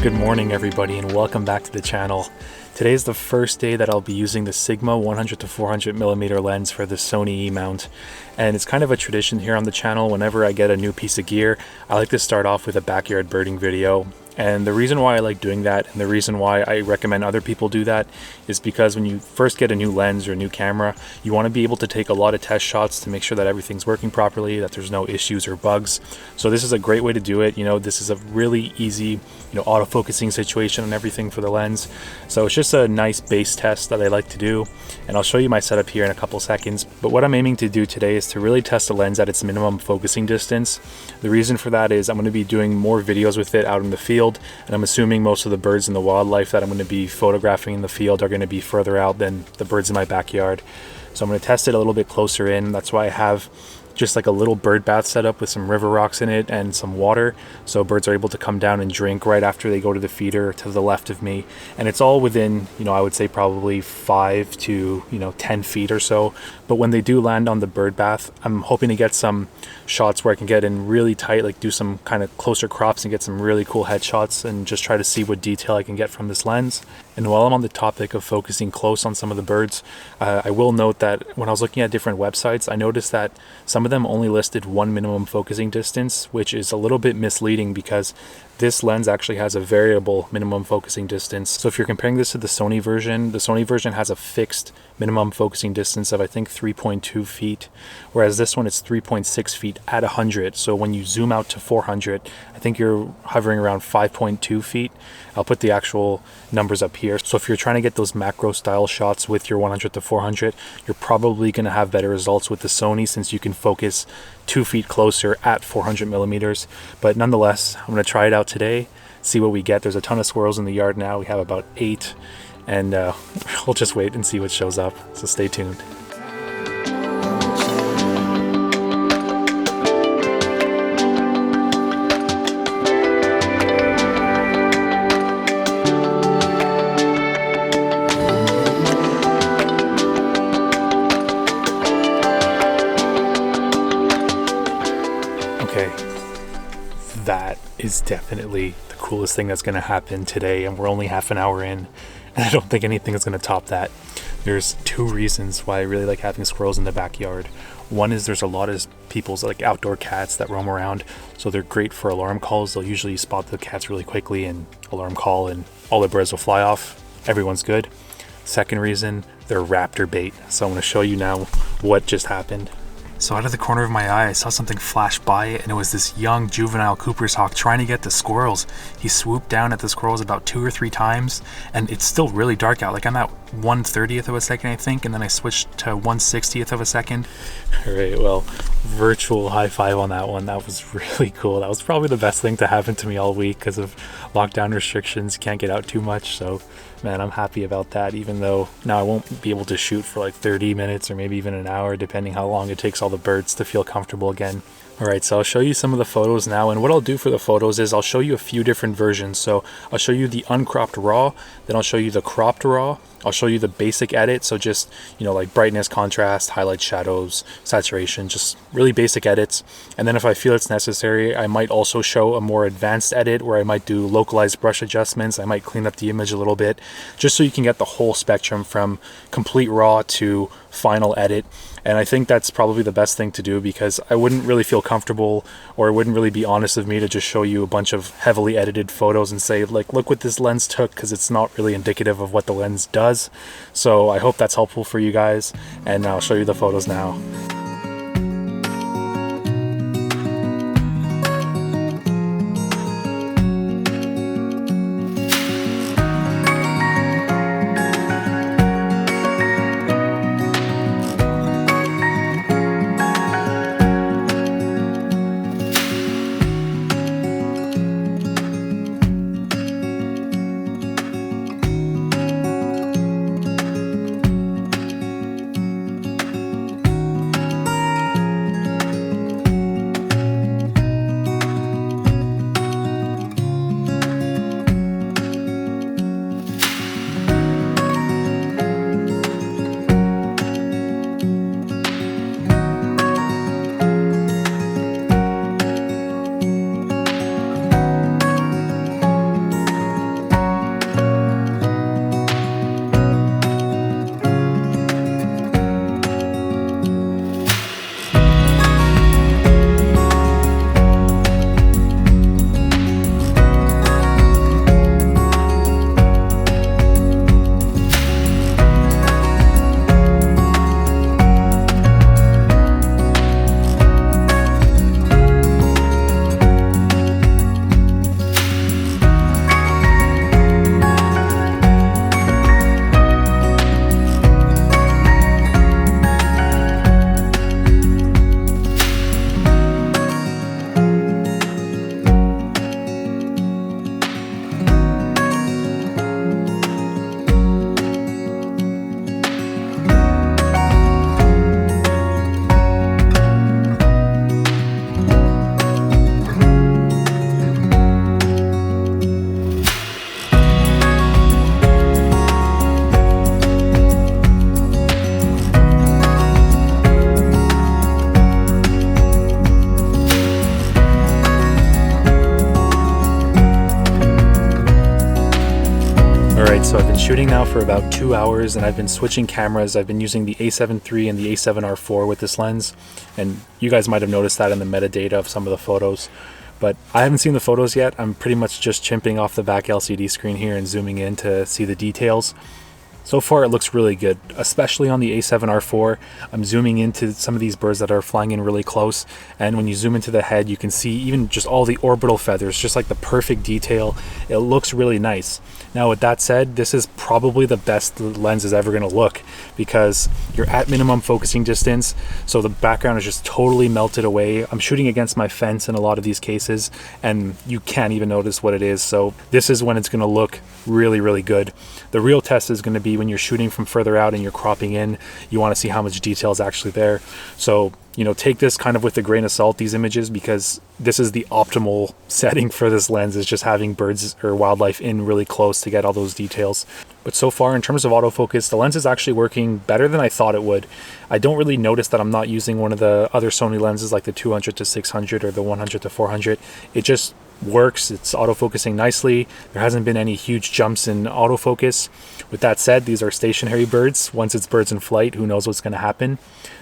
Good morning everybody and welcome back to the channel. Today is the first day that I'll be using the Sigma 100 to 400mm lens for the Sony E-mount, and it's kind of a tradition here on the channel. Whenever I get a new piece of gear, I like to start off with a backyard birding video. And the reason why I like doing that, and the reason why I recommend other people do that, is because when you first get a new lens or a new camera, you want to be able to take a lot of test shots to make sure that everything's working properly, that there's no issues or bugs. So this is a great way to do it. This is a really easy, autofocusing situation and everything for the lens. So it's just a nice base test that I like to do. And I'll show you my setup here in a couple seconds. But what I'm aiming to do today is to really test the lens at its minimum focusing distance. The reason for that is I'm going to be doing more videos with it out in the field. And I'm assuming most of the birds and the wildlife that I'm going to be photographing in the field are going to be further out than the birds in my backyard. So I'm going to test it a little bit closer in. That's why I have just like a little bird bath set up with some river rocks in it and some water, so birds are able to come down and drink right after they go to the feeder to the left of me. And it's all within, I would say probably 5 to 10 feet or so. But when they do land on the bird bath, I'm hoping to get some shots where I can get in really tight, like do some kind of closer crops and get some really cool headshots and just try to see what detail I can get from this lens. And while I'm on the topic of focusing close on some of the birds, I will note that when I was looking at different websites, I noticed that some of them only listed one minimum focusing distance, which is a little bit misleading because this lens actually has a variable minimum focusing distance. So if you're comparing this to the Sony version has a fixed minimum focusing distance of I think 3.2 feet, whereas this one is 3.6 feet at 100. So when you zoom out to 400, I think you're hovering around 5.2 feet. I'll put the actual numbers up here. So if you're trying to get those macro style shots with your 100 to 400, you're probably going to have better results with the Sony since you can focus 2 feet closer at 400 millimeters. But nonetheless, I'm going to try it out today, see what we get. There's a ton of squirrels in the yard now. We have about 8, and we'll just wait and see what shows up. So stay tuned. Okay, that is definitely the coolest thing that's going to happen today, and we're only half an hour in, and I don't think anything is going to top that. There's 2 reasons why I really like having squirrels in the backyard. One is there's a lot of people's like outdoor cats that roam around, so they're great for alarm calls. They'll usually spot the cats really quickly and alarm call, and all the birds will fly off. Everyone's good. Second reason, they're raptor bait. So I'm going to show you now what just happened. So out of the corner of my eye, I saw something flash by, and it was this young juvenile Cooper's hawk trying to get the squirrels. He swooped down at the squirrels about 2 or 3 times, and it's still really dark out. Like I'm at 1/30th of a second, I think, and then I switched to 1/60th of a second. All right, well, virtual high five on that one. That was really cool. That was probably the best thing to happen to me all week because of lockdown restrictions. Can't get out too much, so man, I'm happy about that, even though now I won't be able to shoot for like 30 minutes or maybe even an hour, depending how long it takes all the birds to feel comfortable again. Alright, so I'll show you some of the photos now, and what I'll do for the photos is I'll show you a few different versions. So I'll show you the uncropped raw, then I'll show you the cropped raw, I'll show you the basic edit, so just, like brightness, contrast, highlights, shadows, saturation, just really basic edits. And then if I feel it's necessary, I might also show a more advanced edit where I might do localized brush adjustments. I might clean up the image a little bit, just so you can get the whole spectrum from complete raw to final edit. And I think that's probably the best thing to do because I wouldn't really feel comfortable, or it wouldn't really be honest of me to just show you a bunch of heavily edited photos and say, like, look what this lens took, because it's not really indicative of what the lens does. So I hope that's helpful for you guys, and I'll show you the photos now. So I've been shooting now for about 2 hours, and I've been switching cameras. I've been using the A7 III and the A7R4 with this lens, and you guys might have noticed that in the metadata of some of the photos. But I haven't seen the photos yet. I'm pretty much just chimping off the back LCD screen here and zooming in to see the details. So far it looks really good, especially on the A7R4. I'm zooming into some of these birds that are flying in really close, and when you zoom into the head, you can see even just all the orbital feathers, just like the perfect detail. It looks really nice. Now with that said, this is probably the best the lens is ever going to look, because you're at minimum focusing distance, so the background is just totally melted away. I'm shooting against my fence in a lot of these cases, and you can't even notice what it is. So this is when it's going to look really, really good. The real test is going to be when you're shooting from further out and you're cropping in. You want to see how much detail is actually there. So, you know, take this kind of with a grain of salt, these images, because this is the optimal setting for this lens, is just having birds or wildlife in really close to get all those details. But so far, in terms of autofocus, the lens is actually working better than I thought it would. I don't really notice that I'm not using one of the other Sony lenses like the 200-600 or the 100-400. It just works. It's autofocusing nicely. There hasn't been any huge jumps in autofocus. With that said, these are stationary birds. Once it's birds in flight, who knows what's going to happen.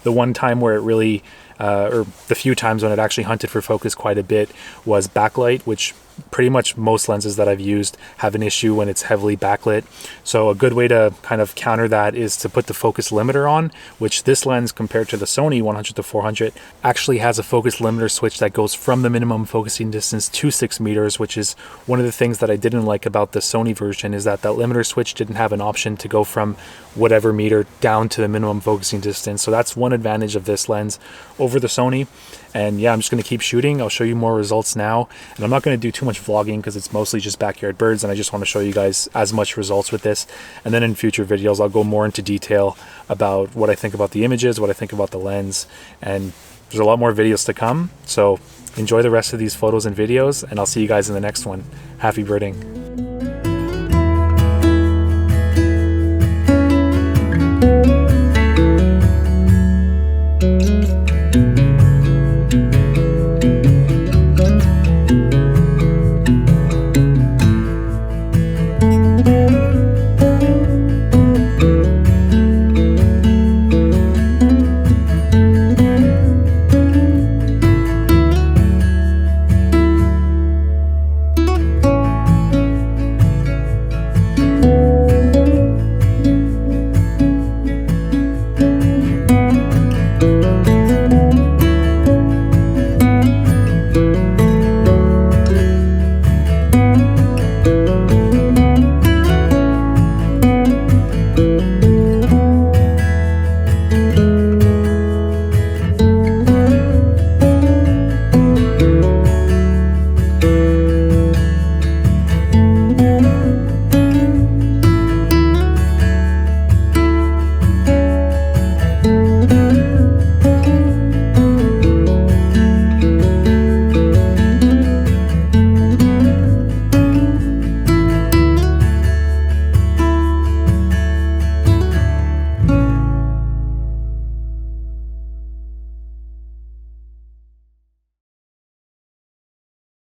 The one time where it really, or the few times when it actually hunted for focus quite a bit, was backlight, which pretty much most lenses that I've used have an issue when it's heavily backlit. So a good way to kind of counter that is to put the focus limiter on, which this lens, compared to the Sony 100-400, actually has a focus limiter switch that goes from the minimum focusing distance to 6 meters, which is one of the things that I didn't like about the Sony version, is that that limiter switch didn't have an option to go from whatever meter down to the minimum focusing distance. So that's one advantage of this lens over the Sony. And yeah, I'm just going to keep shooting. I'll show you more results now. And I'm not going to do too much vlogging because it's mostly just backyard birds, and I just want to show you guys as much results with this. And then in future videos, I'll go more into detail about what I think about the images, what I think about the lens. And there's a lot more videos to come. So enjoy the rest of these photos and videos, and I'll see you guys in the next one. Happy birding.